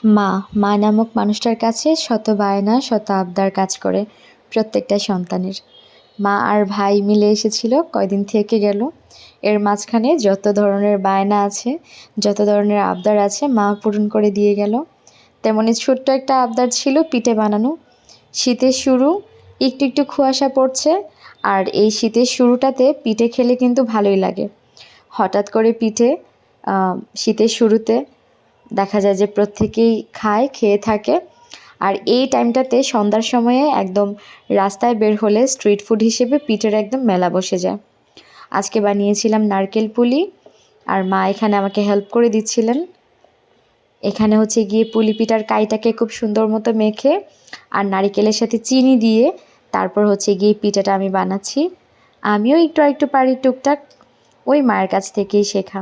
মা মা নামক মানুষটার কাছে শত বায়না শত আবদার কাজ করে প্রত্যেকটা সন্তানের। মা আর ভাই মিলে এসেছিল, কয়দিন থেকে গেল। এর মাঝখানে যত ধরনের বায়না আছে, যত ধরনের আবদার আছে, মা পূরণ করে দিয়ে গেল। তেমনি ছোট্ট একটা আবদার ছিল পিঠে বানানো। শীতের শুরু, একটু একটু কুয়াশা পড়ছে, আর এই শীতের শুরুটাতে পিঠে খেলে কিন্তু ভালোই লাগে। হঠাৎ করে পিঠে শীতের শুরুতে দেখা যায় যে প্রত্যেকেই খায়, খেয়ে থাকে। আর এই টাইমটাতে সন্ধ্যার সময়ে একদম রাস্তায় বের হলে স্ট্রিট ফুড হিসেবে পিঠের একদম মেলা বসে যায়। আজকে বানিয়েছিলাম নারকেল পুলি, আর মা এখানে আমাকে হেল্প করে দিচ্ছিলেন। এখানে হচ্ছে গিয়ে পুলি পিঠার কাইটাকে খুব সুন্দর মতো মেখে আর নারিকেলের সাথে চিনি দিয়ে তারপর হচ্ছে গিয়ে পিঠাটা আমি বানাচ্ছি। আমিও একটু একটু পারি টুকটাক, ওই মায়ের কাছ থেকেই শেখা।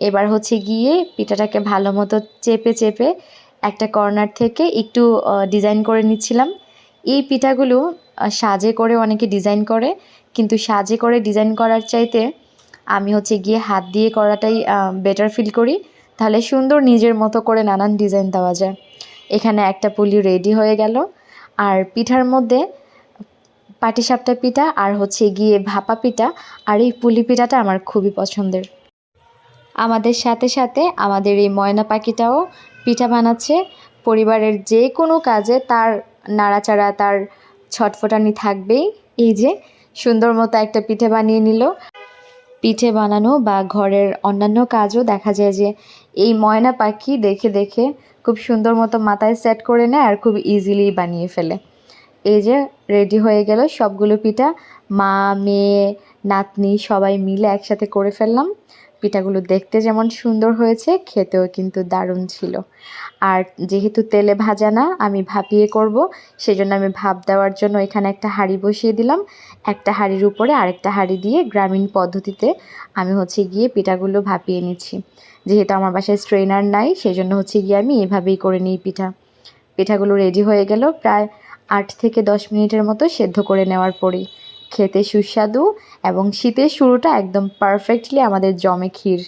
এবার হচ্ছে গিয়ে পিঠাটাকে ভালো মতো চেপে চেপে একটা কর্নার থেকে একটু ডিজাইন করে নিচ্ছিলাম। এই পিঠাগুলো সাজে করে অনেকে ডিজাইন করে, কিন্তু সাজে করে ডিজাইন করার চাইতে আমি হচ্ছে গিয়ে হাত দিয়ে করাটাই বেটার ফিল করি। তাহলে সুন্দর নিজের মতো করে নানান ডিজাইন দেওয়া যায়। এখানে একটা পুলি রেডি হয়ে গেল। আর পিঠার মধ্যে পাটিসাপটা পিঠা আর হচ্ছে গিয়ে ভাপা পিঠা, আর এই পুলি পিঠাটা আমার খুবই পছন্দের। আমাদের সাথে সাথে আমাদের এই ময়না পাখিটাও পিঠা বানাচ্ছে। পরিবারের যে কোনো কাজে তার নাড়াচাড়া, তার ছটফটানি থাকবেই। এই যে সুন্দর মতো একটা পিঠে বানিয়ে নিল। পিঠে বানানো বা ঘরের অন্যান্য কাজও দেখা যায় যে এই ময়না পাখি দেখে দেখে খুব সুন্দর মতো মাথায় সেট করে নেয় আর খুব ইজিলি বানিয়ে ফেলে। এই যে রেডি হয়ে গেল সবগুলো পিঠা। মা, মেয়ে, নাতনি সবাই মিলে একসাথে করে ফেললাম। পিঠাগুলো দেখতে যেমন সুন্দর হয়েছে, খেতেও কিন্তু দারুণ ছিল। আর যেহেতু তেলে ভাজা না, আমি ভাপিয়ে করব, সেজন্য আমি ভাপ দেওয়ার জন্য এখানে একটা হাঁড়ি বসিয়ে দিলাম। একটা হাঁড়ির উপরে আরেকটা হাঁড়ি দিয়ে গ্রামীণ পদ্ধতিতে আমি হচ্ছে গিয়ে পিঠাগুলো ভাপিয়ে নিচ্ছি। যেহেতু আমার বাসায় স্ট্রেনার নাই, সেজন্য হচ্ছে গিয়ে আমি এভাবেই করে নিই পিঠাগুলো রেডি হয়ে গেল। প্রায় 8 থেকে 10 মিনিটের মতো সেদ্ধ করে নেওয়ার পরেই খেতে সুস্বাদু, এবং শীতের শুরুটা একদম পারফেক্টলি আমাদের জমে ক্ষীর।